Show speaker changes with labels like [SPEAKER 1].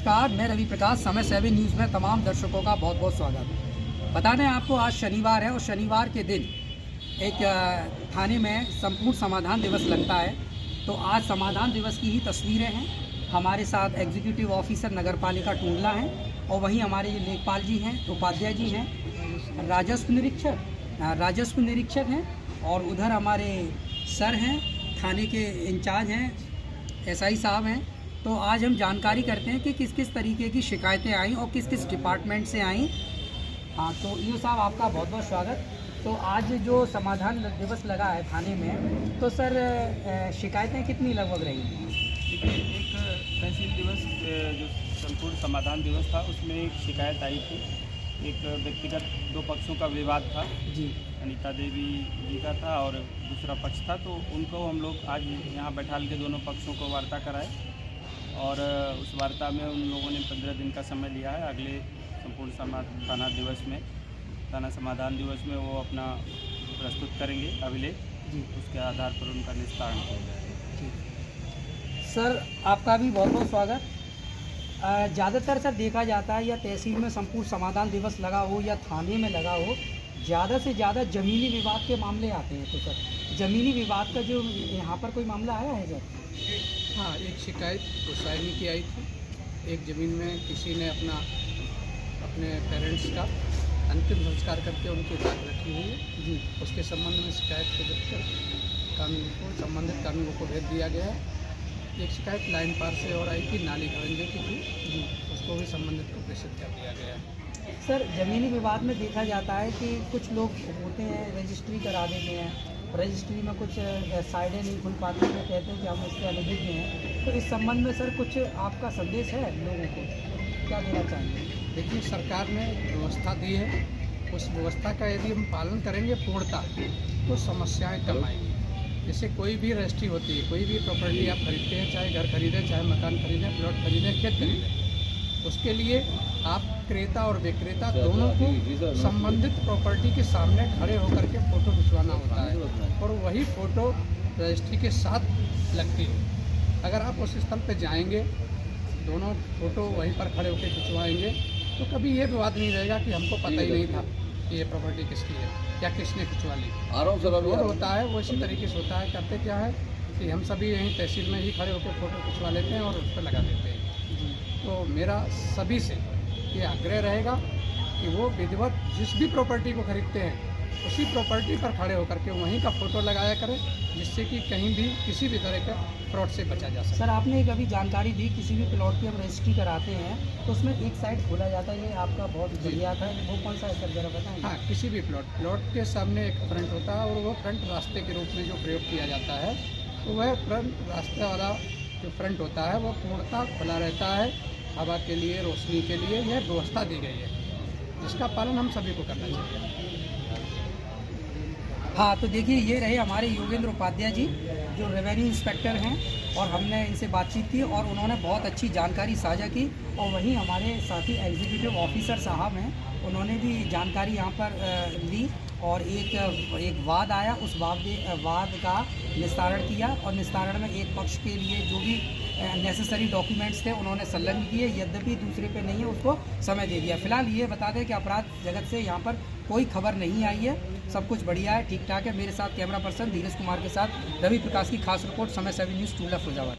[SPEAKER 1] नमस्कार, मैं रवि प्रकाश। समय 7 न्यूज़ में तमाम दर्शकों का बहुत बहुत स्वागत। बता दें आपको, आज शनिवार है और शनिवार के दिन एक थाने में संपूर्ण समाधान दिवस लगता है। तो आज समाधान दिवस की ही तस्वीरें हैं। हमारे साथ एग्जीक्यूटिव ऑफिसर नगर पालिका टूंडला हैं और वहीं हमारे लेखपाल जी हैं, उपाध्याय जी हैं, राजस्व निरीक्षक हैं और उधर हमारे सर हैं, थाने के इंचार्ज हैं, एसआई साहब हैं। तो आज हम जानकारी करते हैं कि किस किस तरीके की शिकायतें आई और किस किस डिपार्टमेंट से आई। हाँ, तो ईओ साहब आपका बहुत बहुत स्वागत। तो आज जो समाधान दिवस लगा है थाने में, तो सर शिकायतें कितनी लगभग रही?
[SPEAKER 2] देखिए, एक तहसील दिवस जो संपूर्ण समाधान दिवस था, उसमें एक शिकायत आई थी। एक व्यक्तिगत दो पक्षों का विवाद था
[SPEAKER 1] जी।
[SPEAKER 2] अनीता देवी जी का था और दूसरा पक्ष था। तो उनको हम लोग आज यहाँ बैठाल के दोनों पक्षों को वार्ता कराए और उस वार्ता में उन लोगों ने 15 दिन का समय लिया है। अगले संपूर्ण थाना समाधान दिवस में वो अपना प्रस्तुत करेंगे अभिलेख जी। उसके आधार पर उनका निस्तारण किया जाएगा।
[SPEAKER 1] सर आपका भी बहुत बहुत स्वागत। ज़्यादातर सर देखा जाता है, या तहसील में संपूर्ण समाधान दिवस लगा हो या थाने में लगा हो, ज़्यादा से ज़्यादा ज़मीनी विवाद के मामले आते हैं। तो सर ज़मीनी विवाद का जो यहाँ पर कोई मामला आया है सर?
[SPEAKER 3] हाँ, एक शिकायत गोसाइनी की आई थी। एक ज़मीन में किसी ने अपने पेरेंट्स का अंतिम संस्कार करके उनकी दाग रखी हुई है जी। उसके संबंध में शिकायत को जब कर संबंधित कानूनों को भेज दिया गया है। एक शिकायत लाइन पार से और आई थी, नाली खरंजे की थी जी, उसको भी संबंधित को प्रेषित कर दिया गया है।
[SPEAKER 1] सर ज़मीनी विवाद में देखा जाता है कि कुछ लोग होते हैं रजिस्ट्री करा देते हैं, रजिस्ट्री में कुछ साइडें नहीं खुल पाती, तो कहते हैं कि हम उसके अनभिज्ञ हैं। तो इस संबंध में सर कुछ आपका संदेश है लोगों को, क्या देना चाहेंगे?
[SPEAKER 3] देखिए, सरकार ने व्यवस्था दी है, उस व्यवस्था का यदि हम पालन करेंगे पूर्णता, तो समस्याएं कम आएंगी। जैसे कोई भी रजिस्ट्री होती है, कोई भी प्रॉपर्टी आप खरीदते हैं, चाहे घर खरीदें, चाहे मकान खरीदें, प्लॉट खरीदें, खेत खरीदें, उसके लिए आप क्रेता और विक्रेता दोनों को संबंधित प्रॉपर्टी के सामने खड़े होकर के फ़ोटो खिंचवाना होता है और वही फ़ोटो रजिस्ट्री के साथ लगती है। अगर आप उस स्थल पर जाएंगे, दोनों फ़ोटो वहीं पर खड़े होकर खिंचवाएंगे, तो कभी ये विवाद नहीं रहेगा कि हमको पता ही नहीं था कि ये प्रॉपर्टी किसकी है या किसने खिंचवा ली। रोड होता है वो इसी तरीके से होता है। करते क्या है कि हम सभी यहीं तहसील में ही खड़े होकर फ़ोटो खिंचवा लेते हैं और उस पर लगा देते हैं। तो मेरा सभी से ये आग्रह रहेगा कि वो विधिवत जिस भी प्रॉपर्टी को खरीदते हैं उसी प्रॉपर्टी पर खड़े होकर के वहीं का फ़ोटो लगाया करें, जिससे कि कहीं भी किसी भी तरह का फ्रॉड से बचा जा सके।
[SPEAKER 1] सर आपने एक अभी जानकारी दी, किसी भी प्लॉट की हम रजिस्ट्री कराते हैं तो उसमें एक साइड खोला जाता है, ये आपका बहुत बढ़िया था। वो कौन सा है सर, जरा बताएं?
[SPEAKER 3] हाँ, किसी भी प्लॉट के सामने एक फ्रंट होता है और वो फ्रंट रास्ते के रूप में जो प्रयोग किया जाता है, तो वह फ्रंट रास्ते वाला जो फ्रंट होता है वो पूर्णतः खुला रहता है, हवा के लिए, रोशनी के लिए। यह व्यवस्था दी गई है, जिसका पालन हम सभी को करना चाहिए।
[SPEAKER 1] हाँ, तो देखिए, ये रहे हमारे योगेंद्र उपाध्याय जी, जो रेवेन्यू इंस्पेक्टर हैं, और हमने इनसे बातचीत की और उन्होंने बहुत अच्छी जानकारी साझा की। और वहीं हमारे साथी एग्जीक्यूटिव ऑफिसर साहब हैं, उन्होंने भी जानकारी यहाँ पर ली और एक वाद आया, उस वाद का निस्तारण किया और निस्तारण में एक पक्ष के लिए जो भी नेसेसरी डॉक्यूमेंट्स थे उन्होंने संलग्न किए, यद्यपि दूसरे पे नहीं है उसको समय दे दिया। फिलहाल ये बता दें कि अपराध जगत से यहाँ पर कोई खबर नहीं आई है, सब कुछ बढ़िया है, ठीक ठाक है। मेरे साथ कैमरा पर्सन धीरज कुमार के साथ रवि प्रकाश की खास रिपोर्ट, समय 7 न्यूज़, टूंडला, फिरोजाबाद।